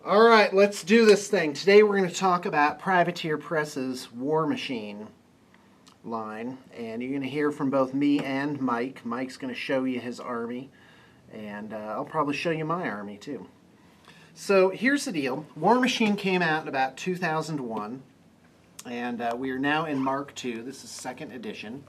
All right, let's do this thing. Today we're going to talk about Privateer Press's War Machine line, and you're going to hear from both me and Mike. Mike's going to show you his army, and I'll probably show you my army too. So here's the deal. War Machine came out in about 2001, and we are now in Mark II. This is second edition.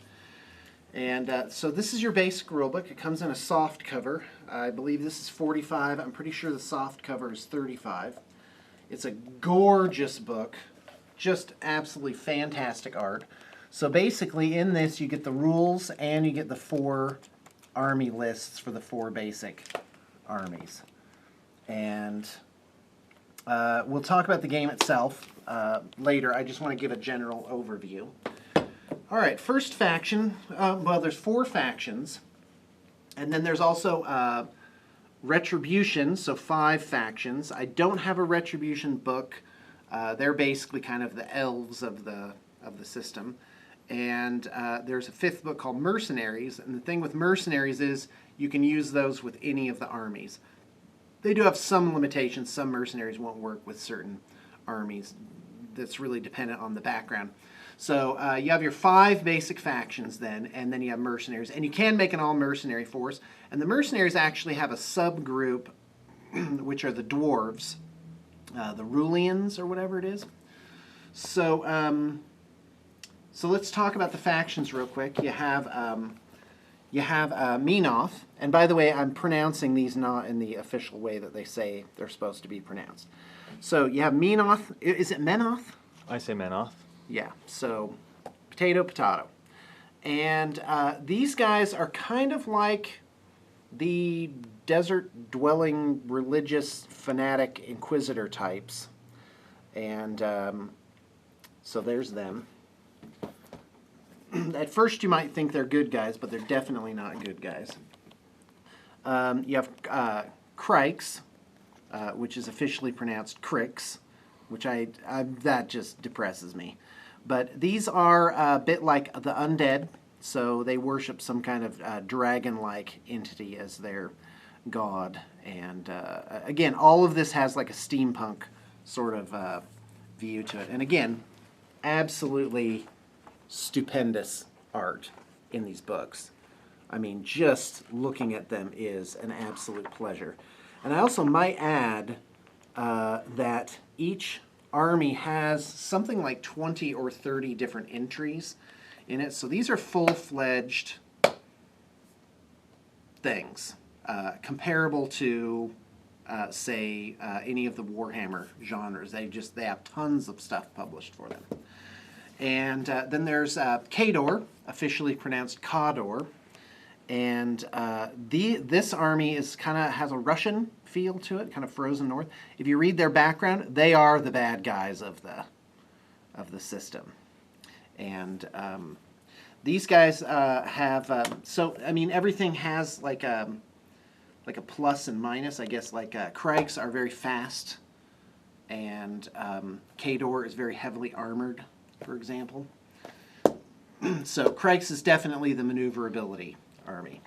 And so this is your basic rulebook. It comes in a soft cover. I believe this is 45. I'm pretty sure the soft cover is 35. It's a gorgeous book. Just absolutely fantastic art. So basically in this you get the rules and you get the 4 army lists for the 4 basic armies. And we'll talk about the game itself later. I just want to give a general overview. All right, first faction, well, there's 4 factions, and then there's also Retribution, so 5 factions. I don't have a Retribution book. They're basically kind of the elves of the system. And there's a 5th book called Mercenaries, and the thing with Mercenaries is you can use those with any of the armies. They do have some limitations. Some mercenaries won't work with certain armies. That's really dependent on the background. So you have your 5 basic factions then, and then you have mercenaries. And you can make an all-mercenary force. And the mercenaries actually have a subgroup, which are the dwarves, the Rulians or whatever it is. So so let's talk about the factions real quick. You have Menoth. And by the way, I'm pronouncing these not in the official way that they say they're supposed to be pronounced. So you have Menoth. Is it Menoth? I say Menoth. Yeah, so potato, potato. And these guys are kind of like the desert-dwelling religious fanatic inquisitor types. And so there's them. At first you might think they're good guys, but they're definitely not good guys. You have Crikes, which is officially pronounced Cricks, which that just depresses me. But these are a bit like the undead, so they worship some kind of dragon-like entity as their god. And again, all of this has like a steampunk sort of view to it. And again, absolutely stupendous art in these books. I mean, just looking at them is an absolute pleasure. And I also might add that each army has something like 20 or 30 different entries in it. So these are full-fledged things, comparable to, say, any of the Warhammer genres. They have tons of stuff published for them. And then there's Khador, officially pronounced Khador. And this army is has a Russian feel to it, kind of frozen north. If you read their background, they are the bad guys of the system. And these guys have so I mean everything has like a plus and minus. I guess like Crikes are very fast, and Khador is very heavily armored, for example. So Crikes is definitely the maneuverability army.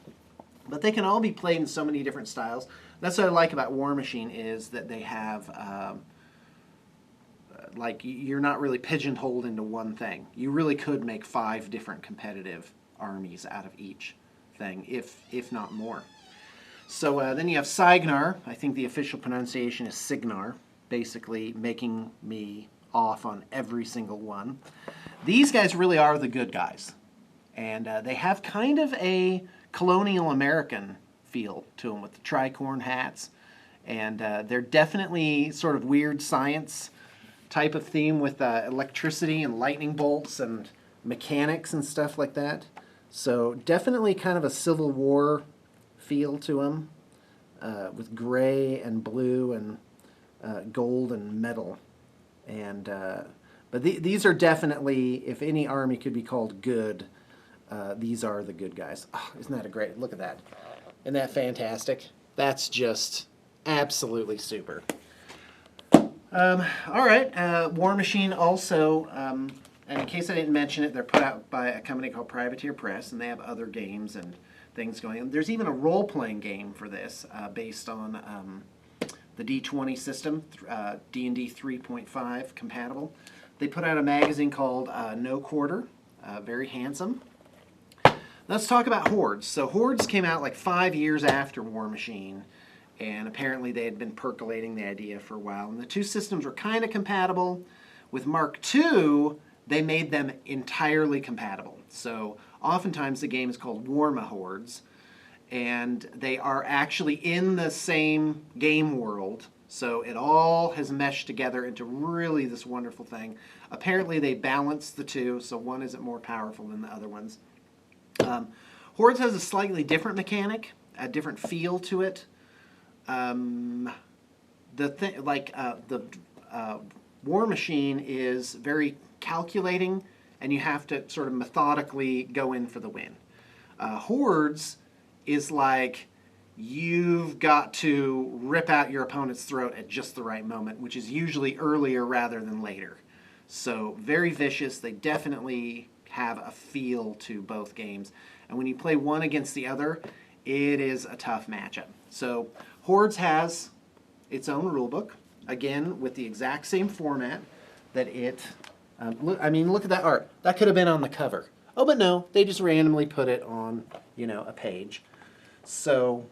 But they can all be played in so many different styles. That's what I like about War Machine, is that they have, like, you're not really pigeonholed into one thing. You really could make 5 different competitive armies out of each thing, if not more. So then you have Signar. I think the official pronunciation is Signar, basically making me off on every single one. These guys really are the good guys. And they have kind of a colonial American feel to them with the tricorn hats. And they're definitely sort of weird science type of theme with electricity and lightning bolts and mechanics and stuff like that. So definitely kind of a Civil War feel to them, with gray and blue and gold and metal. And but these are definitely, if any army could be called good, these are the good guys. Oh, isn't that a great, look at that. Isn't that fantastic? That's just absolutely super. All right, War Machine also, and in case I didn't mention it, they're put out by a company called Privateer Press, and they have other games and things going on. There's even a role-playing game for this based on the D20 system, D&D 3.5 compatible. They put out a magazine called No Quarter, very handsome. Let's talk about Hordes. So Hordes came out like 5 years after War Machine, and apparently they had been percolating the idea for a while. And the two systems were kind of compatible. With Mark II, they made them entirely compatible. So oftentimes the game is called Warmahordes, and they are actually in the same game world. So it all has meshed together into really this wonderful thing. Apparently they balanced the two, so one isn't more powerful than the other ones. Hordes has a slightly different mechanic, a different feel to it. The War Machine is very calculating, and you have to sort of methodically go in for the win. Hordes is like you've got to rip out your opponent's throat at just the right moment, which is usually earlier rather than later. So very vicious. They definitely have a feel to both games. And when you play one against the other, it is a tough matchup. So Hordes has its own rulebook, again, with the exact same format that it... look at that art. That could have been on the cover. Oh, but no, they just randomly put it on, a page. So,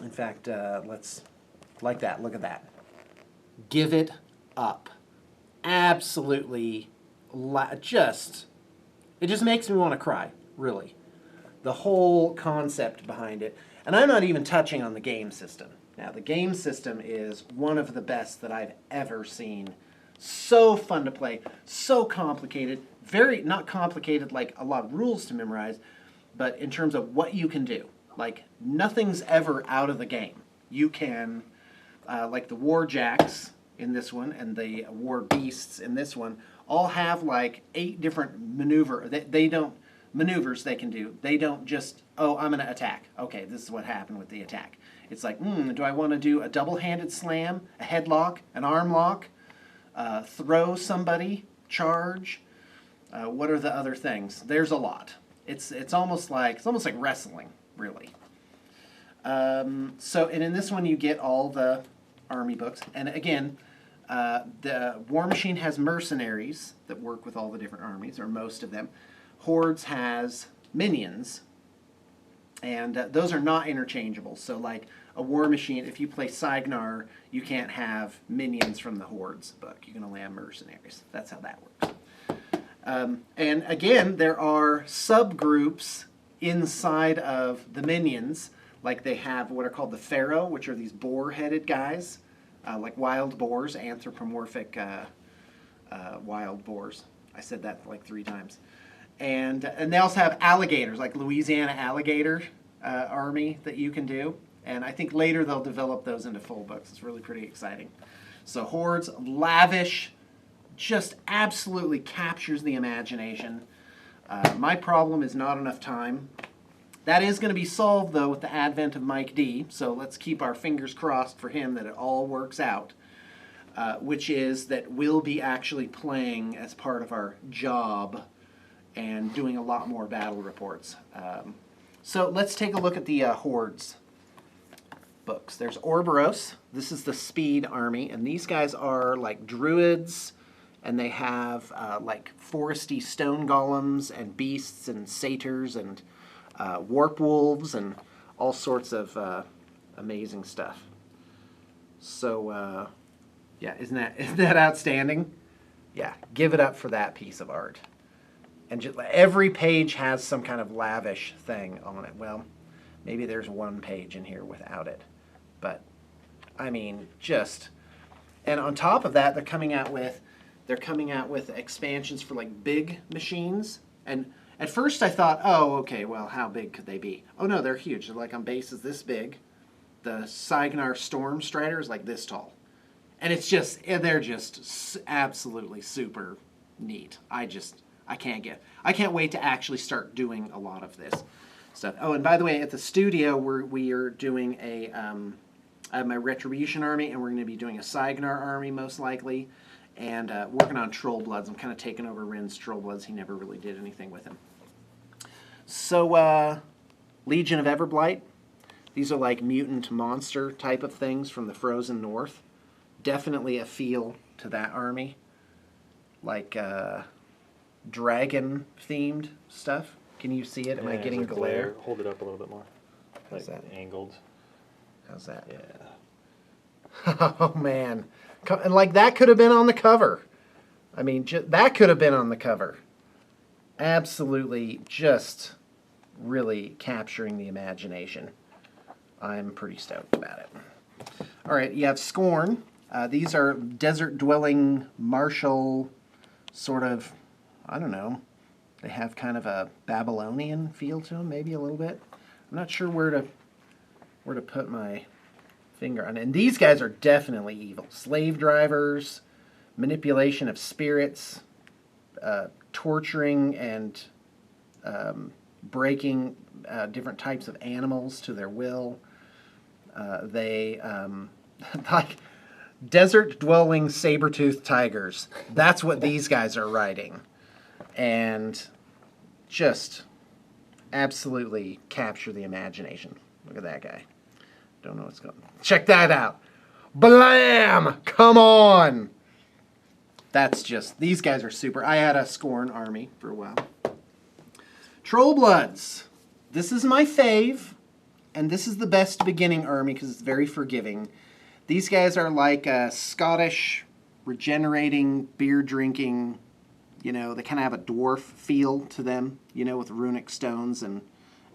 in fact, let's... Like that, look at that. Give it up. Absolutely, it just makes me want to cry, really. The whole concept behind it. And I'm not even touching on the game system. Now, the game system is one of the best that I've ever seen. So fun to play, so complicated, very, not complicated like a lot of rules to memorize, but in terms of what you can do. Like, nothing's ever out of the game. You can, like the War Jacks in this one and the War Beasts in this one, all have like 8 different maneuvers they can do. They don't just, oh, I'm going to attack. Okay, this is what happened with the attack. It's like, do I want to do a double-handed slam, a headlock, an arm lock, throw somebody, charge? What are the other things? There's a lot. It's almost like wrestling, really. And in this one you get all the army books, and again, the War Machine has mercenaries that work with all the different armies, or most of them. Hordes has minions, and those are not interchangeable. So like a War Machine, if you play Cygnar, you can't have minions from the Hordes book. You can only have mercenaries. That's how that works. And again, there are subgroups inside of the minions. Like they have what are called the Pharaoh, which are these boar-headed guys, like wild boars, anthropomorphic wild boars. I said that like 3 times. And they also have alligators, like Louisiana alligator army that you can do. And I think later they'll develop those into full books. It's really pretty exciting. So Hordes, lavish, just absolutely captures the imagination. My problem is not enough time. That is going to be solved, though, with the advent of Mike D. So let's keep our fingers crossed for him that it all works out, which is that we'll be actually playing as part of our job and doing a lot more battle reports. So let's take a look at the Hordes books. There's Ouroboros. This is the speed army, and these guys are like druids, and they have like foresty stone golems and beasts and satyrs and warp wolves and all sorts of amazing stuff. So yeah, isn't that outstanding? Yeah, give it up for that piece of art. And just, every page has some kind of lavish thing on it. Well, maybe there's one page in here without it. But, I mean, just... And on top of that, they're coming out with expansions for, like, big machines. And at first I thought, oh, okay, well, how big could they be? Oh, no, they're huge. They're, like, on bases this big. The Cygnar Storm Strider is, like, this tall. And it's just... They're just absolutely super neat. I can't wait to actually start doing a lot of this stuff. Oh, and by the way, at the studio, we are doing I have my Retribution army, and we're going to be doing a Cygnar army, most likely, and working on Trollbloods. I'm kind of taking over Rin's Trollbloods. He never really did anything with him. So, Legion of Everblight. These are like mutant monster type of things from the frozen north. Definitely a feel to that army. Like dragon themed stuff. Can you see it? Am I getting glare? Hold it up a little bit more. How's that? Angled. How's that? Yeah. Oh man. And like that could have been on the cover. I mean, that could have been on the cover. Absolutely just really capturing the imagination. I'm pretty stoked about it. All right, you have Scorn. These are desert-dwelling martial sort of, I don't know, they have kind of a Babylonian feel to them, maybe a little bit. I'm not sure where to put my finger on it. And these guys are definitely evil. Slave drivers, manipulation of spirits, torturing and breaking different types of animals to their will. They like desert-dwelling saber-toothed tigers. That's what these guys are riding. And just absolutely capture the imagination. Look at that guy. Don't know what's going on. Check that out. Blam! Come on! That's just, these guys are super. I had a Scorn army for a while. Troll Bloods. This is my fave. And this is the best beginning army because it's very forgiving. These guys are like a Scottish, regenerating, beer-drinking, you know, they kind of have a dwarf feel to them, you know, with runic stones and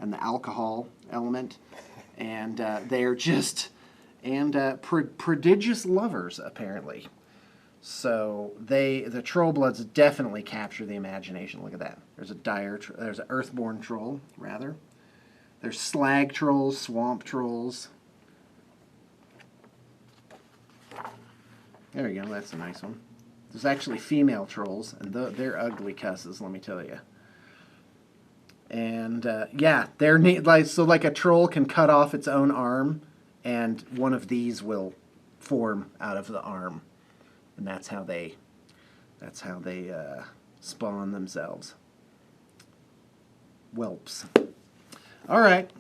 the alcohol element. And they're just, prodigious lovers, apparently. So the Troll Bloods definitely capture the imagination. Look at that. There's there's an Earthborn Troll, rather. There's Slag Trolls, Swamp Trolls. There we go, that's a nice one. There's actually female trolls, and they're ugly cusses, let me tell you. And yeah, they're neat. Like a troll can cut off its own arm, and one of these will form out of the arm, and that's how they spawn themselves. Whelps. All right.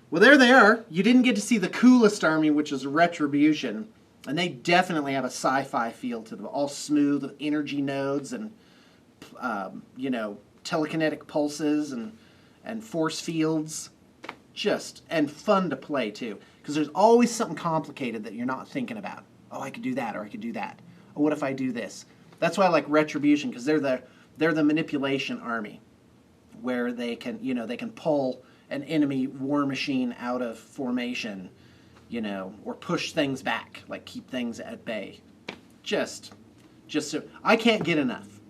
Well, there they are. You didn't get to see the coolest army, which is Retribution. And they definitely have a sci-fi feel to them. All smooth energy nodes and, you know, telekinetic pulses and force fields. And fun to play, too. Because there's always something complicated that you're not thinking about. Oh, I could do that, or I could do that. Oh, what if I do this? That's why I like Retribution, because they're the manipulation army. Where they can, you know, they can pull an enemy war machine out of formation, you know, or push things back, like keep things at bay. Just so I can't get enough.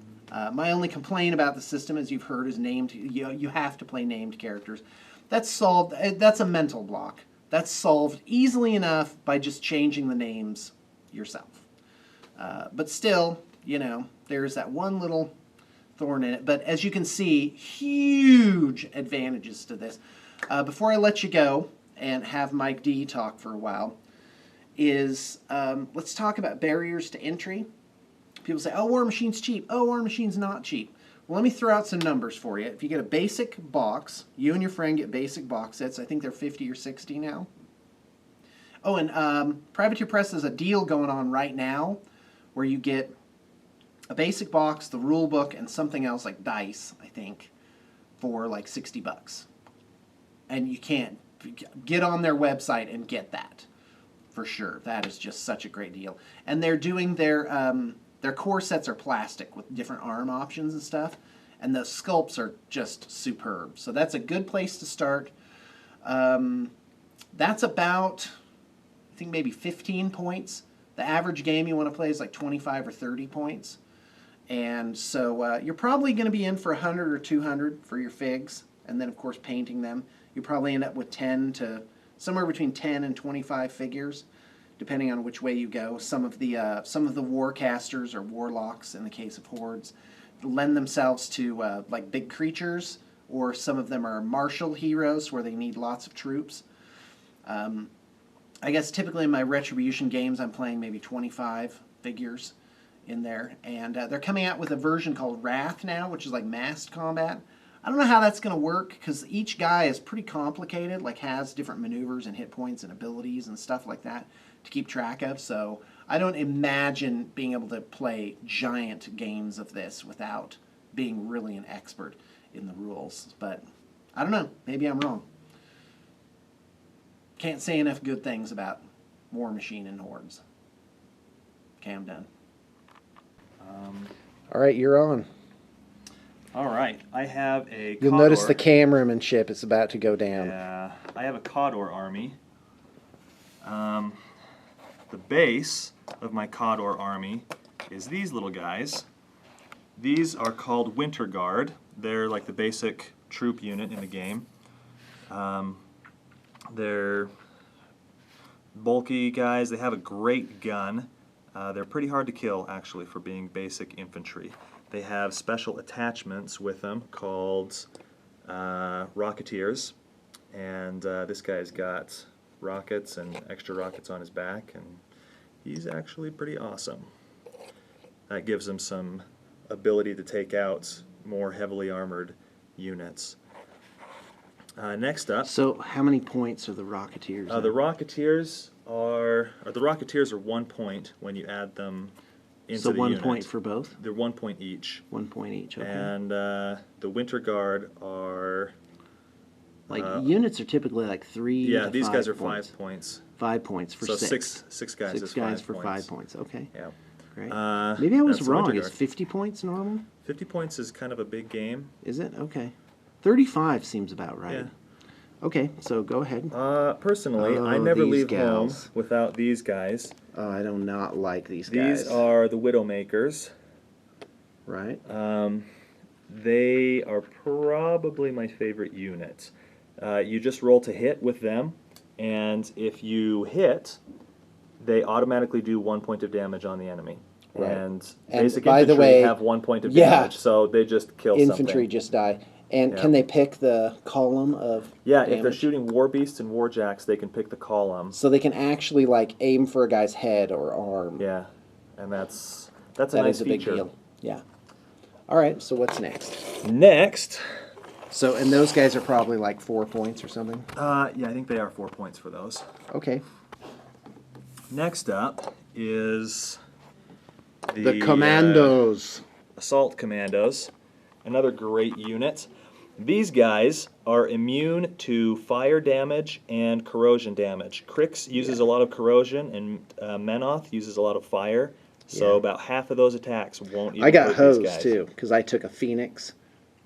My only complaint about the system, as you've heard, is named. You have to play named characters. That's solved. That's a mental block. That's solved easily enough by just changing the names yourself. But still, you know, there's that one little thorn in it. But as you can see, huge advantages to this. Before I let you go and have Mike D talk for a while, let's talk about barriers to entry. People say, oh, War Machine's cheap. Oh, War Machine's not cheap. Well, let me throw out some numbers for you. If you get a basic box, you and your friend get basic box sets. I think they're 50 or 60 now. Oh, and Privateer Press has a deal going on right now where you get a basic box, the rule book, and something else like dice, I think, for like $60. And you can't get on their website and get that for sure. That is just such a great deal. And they're doing their core sets are plastic with different arm options and stuff, and the sculpts are just superb. So that's a good place to start. That's about, I think, maybe 15 points. The average game you want to play is like 25 or 30 points. And so you're probably going to be in for 100 or 200 for your figs, and then of course painting them. You probably end up with somewhere between 10 and 25 figures, depending on which way you go. Some of the warcasters or warlocks, in the case of hordes, lend themselves to like big creatures, or some of them are martial heroes where they need lots of troops. I guess typically in my Retribution games I'm playing maybe 25 figures in there, and they're coming out with a version called Wrath now, which is like massed combat. I don't know how that's going to work because each guy is pretty complicated, like has different maneuvers and hit points and abilities and stuff like that to keep track of. So I don't imagine being able to play giant games of this without being really an expert in the rules. But I don't know. Maybe I'm wrong. Can't say enough good things about War Machine and Hordes. Okay, I'm done. All right, you're on. All right, I have a You'll notice the cameramanship is about to go down. Yeah, I have a Cawdor army. The base of my Cawdor army is these little guys. These are called Winter Guard. They're like the basic troop unit in the game. They're bulky guys. They have a great gun. They're pretty hard to kill, actually, for being basic infantry. They have special attachments with them called Rocketeers, and this guy's got rockets and extra rockets on his back, and he's actually pretty awesome. That gives him some ability to take out more heavily armored units. Next up, So how many points are the Rocketeers? the Rocketeers are 1 point when you add them into So the 1 unit. point for both? They're 1 point each. 1 point each, okay. And the Winter Guard are... Like, units are typically like 3 Yeah, to these 5 guys are points. 5 points. 5 points for So 6. six guys Six is guys 5 for points. 5 points, okay. Yeah. Great. Uh, Maybe I was that's the Winter wrong. Is Guard. 50 points normal? 50 points is kind of a big game. Is it? Okay. 35 seems about right. Yeah. Okay, so go ahead. Personally, I Oh, never these leave gals. home without these guys. Oh, I do not like these guys. These are the Widowmakers. Right. They are probably my favorite unit. You just roll to hit with them, and if you hit, they automatically do 1 point of damage on the enemy. Right. And And basic by the infantry way, have 1 point of yeah, damage, so they just kill Infantry something. just die. And Yeah. can they pick the column of Yeah, damage? if they're shooting War Beasts and War Jacks, they can pick the column. So they can actually, like, aim for a guy's head or arm. Yeah, and that's a That nice is a big feature. deal. Yeah. All right, so what's next? Next, So, and those guys are probably like 4 points or something? yeah, I think they are 4 points for those. Okay. Next up is The Commandos. Assault Commandos, another great unit. These guys are immune to fire damage and corrosion damage. Krix uses a lot of corrosion, and Menoth uses a lot of fire. So Yeah. about half of those attacks won't even I got hurt these hosed guys. too, because I took a Phoenix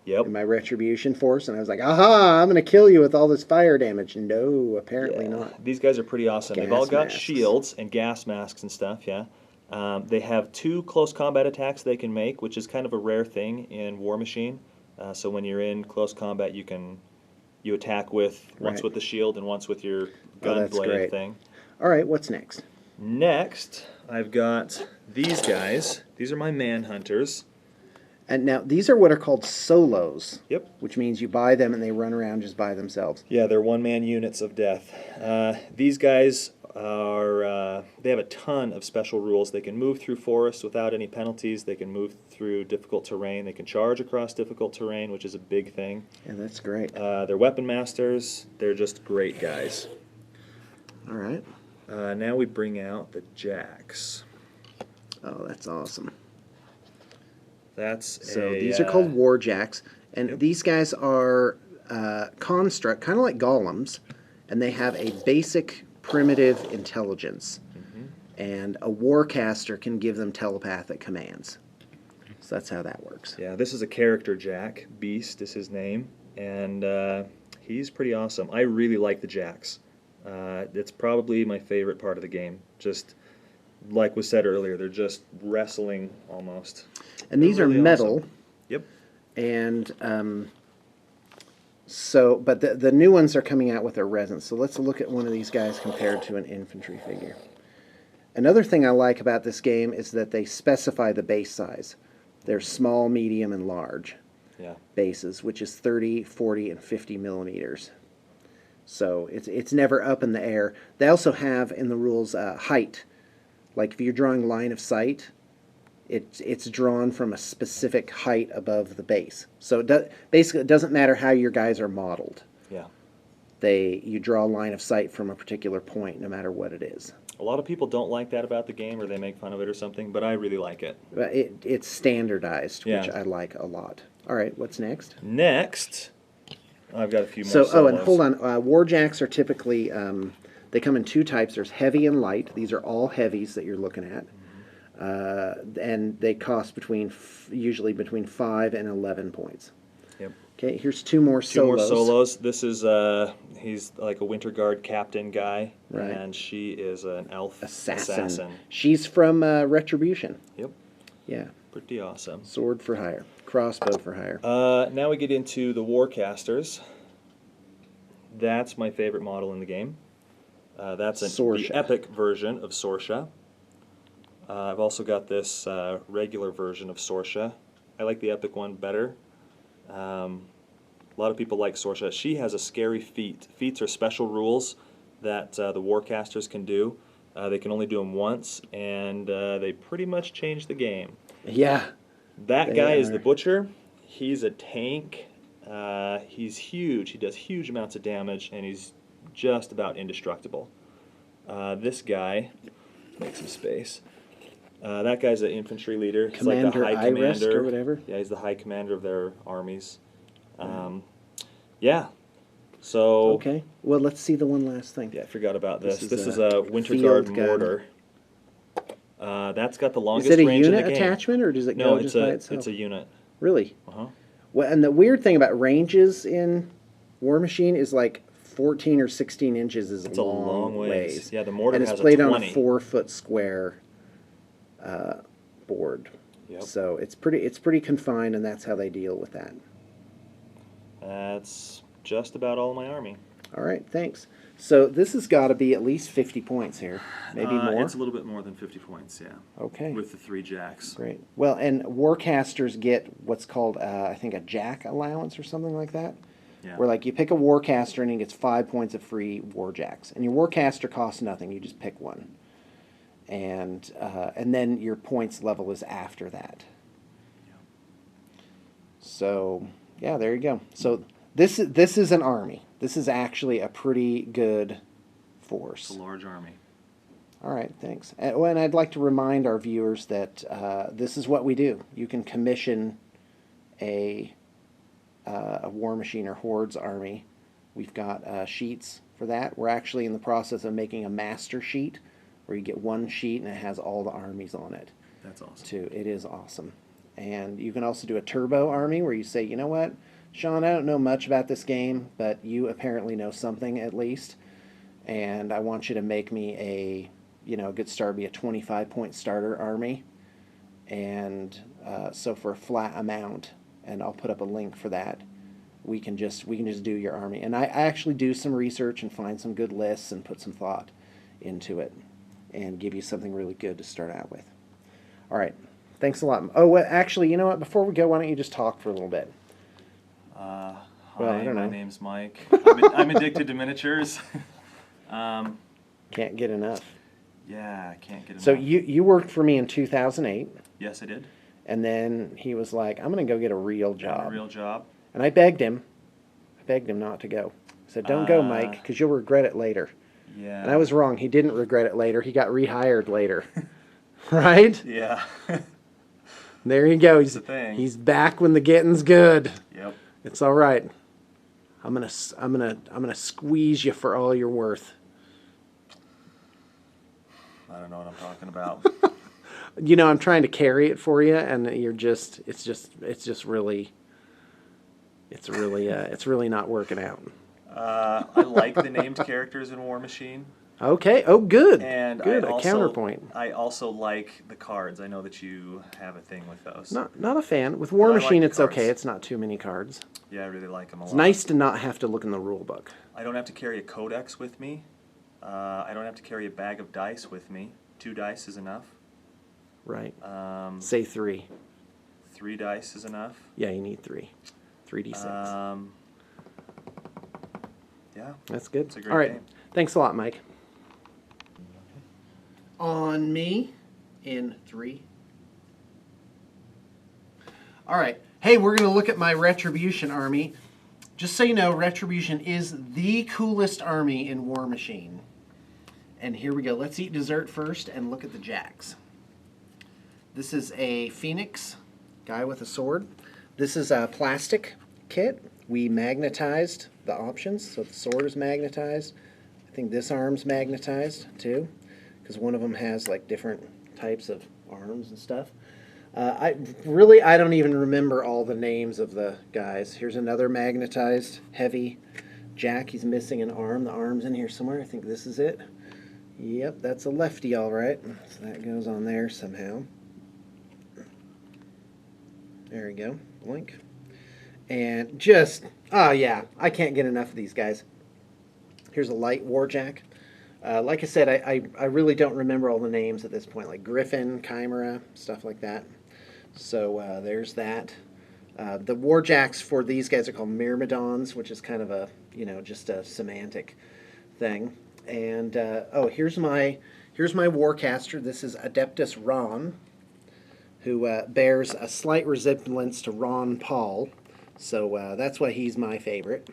Yep. in my Retribution Force, and I was like, aha, I'm going to kill you with all this fire damage. No, apparently Yeah. not. These guys are pretty awesome. They've Gas all got masks. shields and gas masks and stuff, yeah. They have 2 close combat attacks they can make, which is kind of a rare thing in War Machine. So when you're in close combat, you attack with once Right. with the shield and once with your Oh, gun that's blade great. thing. All right, what's next? Next, I've got these guys. These are my manhunters. And now, these are what are called solos. Yep. Which means you buy them and they run around just by themselves. Yeah, they're one-man units of death. These guys are, they have a ton of special rules. They can move through forests without any penalties. They can move through difficult terrain. They can charge across difficult terrain, which is a big thing. Yeah, that's great. They're weapon masters. They're just great guys. All right. Now we bring out the Jacks. Oh, that's awesome. That's So a, these are called War Jacks, and Yep. these guys are construct, kind of like golems, and they have a basic primitive intelligence. And a warcaster can give them telepathic commands. So that's how that works. Yeah, this is a character Jack. Beast is his name, and he's pretty awesome. I really like the Jacks. It's probably my favorite part of the game. Just like was said earlier, they're just wrestling almost. And these They're are really metal. awesome. Yep. And but the new ones are coming out with their resins. So let's look at one of these guys compared to an infantry figure. Another thing I like about this game is that they specify the base size. They're small, medium, and large Yeah. bases, which is 30, 40, and 50 millimeters. So it's never up in the air. They also have in the rules height. Like if you're drawing line of sight, It's drawn from a specific height above the base. So basically, it doesn't matter how your guys are modeled. Yeah. You draw a line of sight from a particular point, no matter what it is. A lot of people don't like that about the game, or they make fun of it or something, but I really like it. But it's standardized, which Yeah. I like a lot. All right, what's next? Next, I've got a few more So, solos. and hold on. Warjacks are typically, they come in two types. There's heavy and light. These are all heavies that you're looking at. And they cost usually between 5 and 11 points. Yep. Okay, here's two more Two more solos. solos. This is, he's like a Winter Guard captain guy, Right. and she is an elf Assassin. She's from Retribution. Yep. Yeah. Pretty awesome. Sword for hire. Crossbow for hire. Now we get into the Warcasters. That's my favorite model in the game. That's the Sorsha. epic version of Sorsha. I've also got this regular version of Sorsha. I like the epic one better. A lot of people like Sorsha. She has a scary feat. Feats are special rules that the Warcasters can do. They can only do them once, and they pretty much change the game. Yeah. That They guy is are. the Butcher. He's a tank. He's huge. He does huge amounts of damage, and he's just about indestructible. This guy, make some space. That guy's an infantry leader. He's like the Commander high Irist commander. or whatever? Yeah, he's the high commander of their armies. Yeah. So. Okay. Well, let's see the one last thing. Yeah, I forgot about this. This This is is a a Winter field Guard gun. mortar. That's got the Is longest it a range in the unit game. attachment, or does it No, go just by itself? it's a unit. Really? Uh-huh. Well, and the weird thing about ranges in War Machine is like 14 or 16 inches is It's a a long ways. Yeah, the mortar and it's has a played on 20. a 4-foot square board. Yep. So it's pretty confined, and that's how they deal with that. That's just about all my army. All right, thanks. So this has got to be at least 50 points here, maybe more. It's a little bit more than 50 points, yeah. Okay. With the 3 jacks. Great. Well, and Warcasters get what's called, I think, a jack allowance or something like that. Yeah. Where, like, you pick a Warcaster and he gets 5 points of free Warjacks. And your Warcaster costs nothing. You just pick one. And then your points level is after that. Yeah. So, yeah, there you go. So this is an army. This is actually a pretty good force. It's a large army. All right, thanks. And I'd like to remind our viewers that this is what we do. You can commission a War Machine or Hordes army. We've got sheets for that. We're actually in the process of making a master sheet where you get one sheet and it has all the armies on it. That's awesome. Too. It is awesome. And you can also do a turbo army where you say, you know what, Sean, I don't know much about this game, but you apparently know something at least. And I want you to make me a good start, be a 25-point starter army. And so for a flat amount, and I'll put up a link for that, we can just do your army. And I actually do some research and find some good lists and put some thought into it and give you something really good to start out with. All right. Thanks a lot. Oh, well, actually, you know what? Before we go, why don't you just talk for a little bit? Hi, Well, I don't my know. name's Mike. I'm addicted to miniatures. Can't get enough. Yeah, I can't get enough. So you worked for me in 2008, Yes, I did. and then he was like, I'm going to go get a real Got job. a real job. And I begged him not to go. I said, don't go, Mike, because you'll regret it later. Yeah. And I was wrong. He didn't regret it later. He got rehired later. Right? Yeah. There you go. the thing. He's back when the getting's good. Yep. It's all right. I'm gonna squeeze you for all you're worth. I don't know what I'm talking about. I'm trying to carry it for you, and it's really not working out. I like the named characters in War Machine. Okay. Oh, good. And Good. I A also, counterpoint. I also like the cards. I know that you have a thing with those. Not a fan. With War But I like Machine, the it's okay. cards. It's not too many cards. Yeah, I really like them a It's lot. nice to not have to look in the rule book. I don't have to carry a codex with me. I don't have to carry a bag of dice with me. 2 dice is enough. Right. Um, Say 3. 3 dice is enough. Yeah, you need 3. 3d6. Yeah. That's good. It's a great All right. game. Thanks a lot, Mike. On me in 3, All right. Hey, we're going to look at my Retribution army. Just so you know, Retribution is the coolest army in War Machine. And here we go. Let's eat dessert first and look at the jacks. This is a Phoenix, guy with a sword. This is a plastic kit. We magnetized the options, so the sword is magnetized. I think this arm's magnetized too, because one of them has like different types of arms and stuff. I don't even remember all the names of the guys. Here's another magnetized heavy jack. He's missing an arm. The arm's in here somewhere. I think this is it. Yep, that's a lefty, all right. So that goes on there somehow. There we go. Blink. And just, oh yeah, I can't get enough of these guys. Here's a light warjack. Like I said, I really don't remember all the names at this point, like Griffin, Chimera, stuff like that. So there's that. The warjacks for these guys are called Myrmidons, which is kind of a, just a semantic thing. And oh, here's my warcaster. This is Adeptus Ron, who bears a slight resemblance to Ron Paul. So that's why he's my favorite.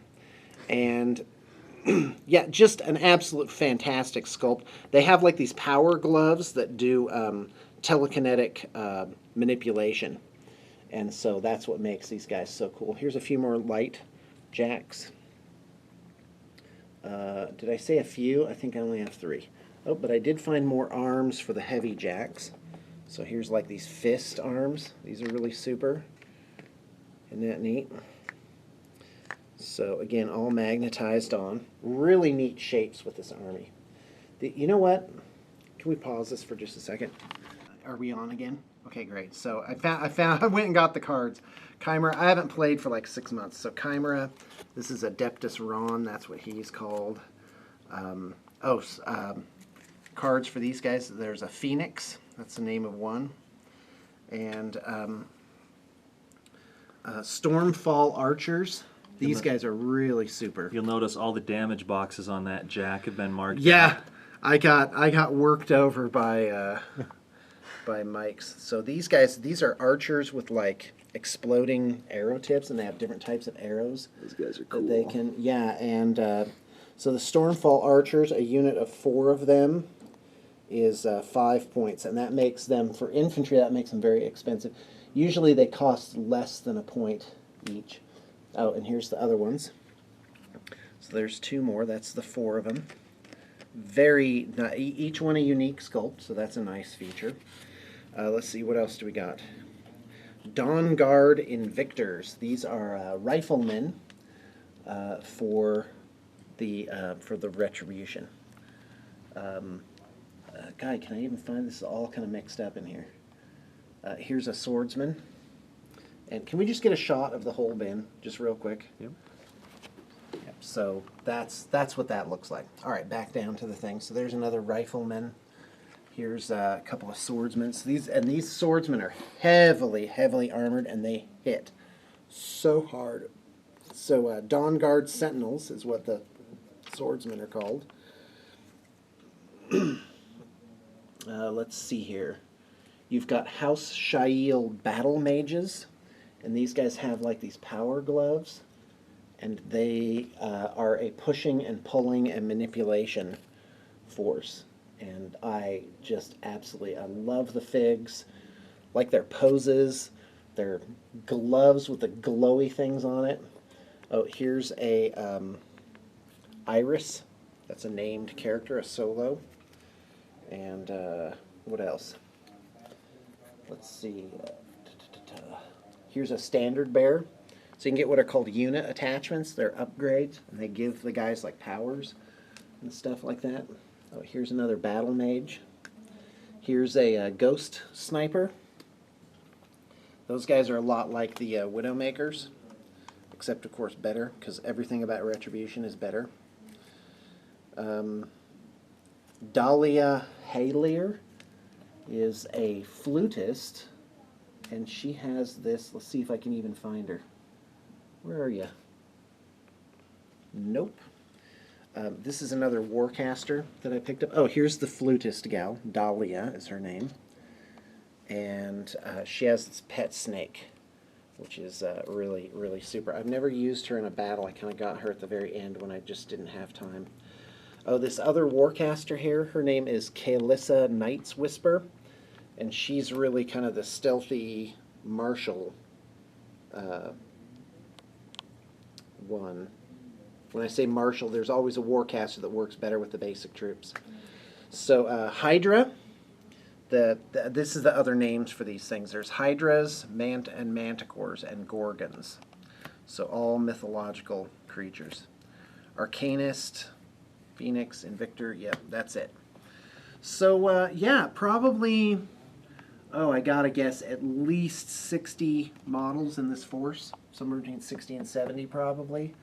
And yeah, just an absolute fantastic sculpt. They have like these power gloves that do telekinetic manipulation. And so that's what makes these guys so cool. Here's a few more light jacks. Did I say a few? I think I only have 3. Oh, but I did find more arms for the heavy jacks. So here's like these fist arms. These are really super. Isn't that neat? So again, all magnetized on. Really neat shapes with this army. You know what? Can we pause this for just a second? Are we on again? Okay, great. So I went and got the cards. Chimera, I haven't played for like 6 months. So Chimera, this is Adeptus Ron, that's what he's called. Cards for these guys. There's a Phoenix, that's the name of one. And Stormfall Archers. These guys are really super. You'll notice all the damage boxes on that jack have been marked. Yeah, I got worked over by by Mike's. So these guys, these are archers with like exploding arrow tips, and they have different types of arrows. These guys are cool. That they can, yeah, and so the Stormfall Archers, a unit of 4 of them, is 5 points, and that makes them, for infantry, that makes them very expensive. Usually they cost less than a point each. Oh, and here's the other ones. So there's 2 more. That's the 4 of them. Each one a unique sculpt, so that's a nice feature. Let's see, what else do we got? Dawn Guard Invictors. These are riflemen for the Retribution. Guy, can I even find this? Is all kind of mixed up in here. Here's a swordsman. And can we just get a shot of the whole bin, just real quick? Yep. Yep. So that's what that looks like. All right, back down to the thing. So there's another rifleman. Here's a couple of swordsmen. So these swordsmen are heavily armored, and they hit so hard. So Dawn Guard Sentinels is what the swordsmen are called. Let's see here. You've got House Shail Battle Mages, and these guys have like these power gloves, and they are a pushing and pulling and manipulation force. And I just absolutely, I love the figs, like their poses, their gloves with the glowy things on it. Oh, here's a Iris. That's a named character, a solo. And what else? Let's see. Here's a standard bearer. So you can get what are called unit attachments. They're upgrades, and they give the guys like powers and stuff like that. Oh, here's another battle mage. Here's a ghost sniper. Those guys are a lot like the Widowmakers, except of course better, because everything about Retribution is better. Dahlia Haylier is a flutist, and she has this. Let's see if I can even find her. Where are you? Nope. This is another warcaster that I picked up. Oh, here's the flutist gal. Dahlia is her name. And she has this pet snake. which is really, really super. I've never used her in a battle. I kind of got her at the very end when I just didn't have time. Oh, this other Warcaster here, her name is Kaelissa Knight's Whisper, and she's really kind of the stealthy martial one. When I say martial, there's always a Warcaster that works better with the basic troops. So Hydra, this is the other names for these things. There's Hydras, and Manticores, and Gorgons. So all mythological creatures. Arcanist, Phoenix, Invictor, yep, that's it. So yeah, probably, oh, I gotta guess at least 60 models in this force. Somewhere between 60 and 70 probably.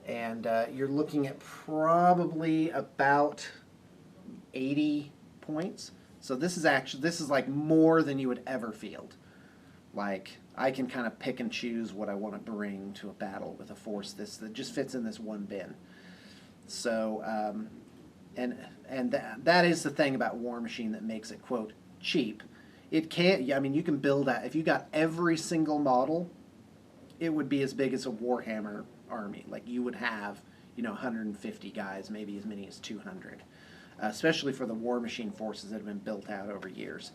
And you're looking at probably about 80 points. So this is like more than you would ever field. Like, I can kind of pick and choose what I want to bring to a battle with a force that just fits in this one bin. So, that is the thing about War Machine that makes it, quote, cheap. It can't, I mean, you can build that. If you got every single model, it would be as big as a Warhammer army. Like, you would have, 150 guys, maybe as many as 200. Especially for the War Machine forces that have been built out over years.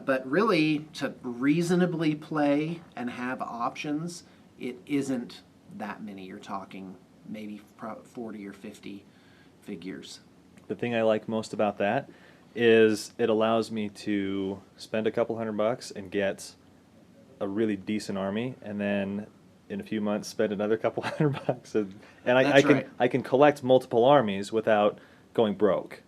But really, to reasonably play and have options, it isn't that many. You're talking maybe 40 or 50 figures. The thing I like most about that is it allows me to spend a couple $100 and get a really decent army, and then in a few months spend another couple $100, and I can collect multiple armies without going broke.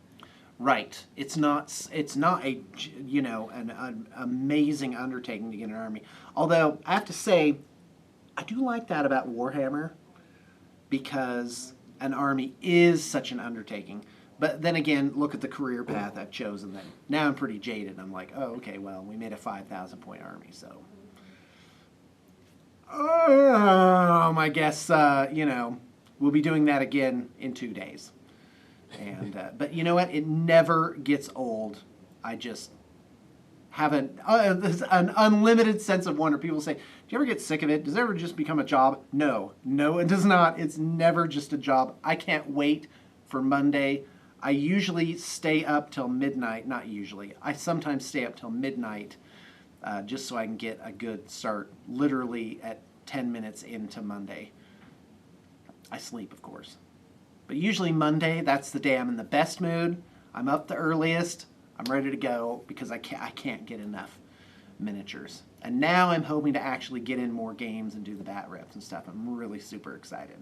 Right. It's not a an amazing undertaking to get an army. Although I have to say, I do like that about Warhammer, because an army is such an undertaking. But then again, look at the career path I've chosen. Then now I'm pretty jaded. I'm like, oh, okay, well, we made a 5,000 point army, so. I guess we'll be doing that again in 2 days. And but you know what? It never gets old. I just have an unlimited sense of wonder. People say, "Do you ever get sick of it? Does it ever just become a job?" No, it does not. It's never just a job. I can't wait for Monday. I usually stay up till midnight. Not usually. I sometimes stay up till midnight just so I can get a good start. Literally at 10 minutes into Monday. I sleep, of course. But usually Monday, that's the day I'm in the best mood. I'm up the earliest. I'm ready to go because I can't get enough miniatures. And now I'm hoping to actually get in more games and do the bat reps and stuff. I'm really super excited.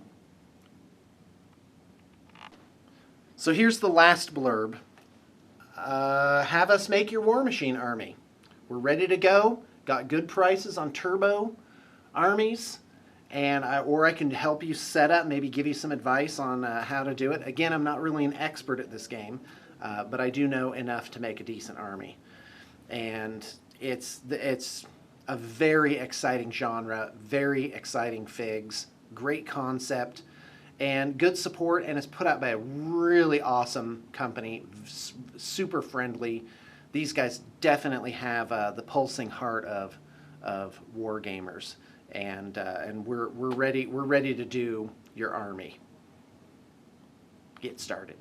So here's the last blurb. Have us make your War Machine army. We're ready to go. Got good prices on turbo armies. Or I can help you set up, maybe give you some advice on how to do it. Again, I'm not really an expert at this game, but I do know enough to make a decent army. And it's a very exciting genre, very exciting figs, great concept, and good support, and it's put out by a really awesome company, super friendly. These guys definitely have the pulsing heart of war gamers. And we're ready to do your army. Get started.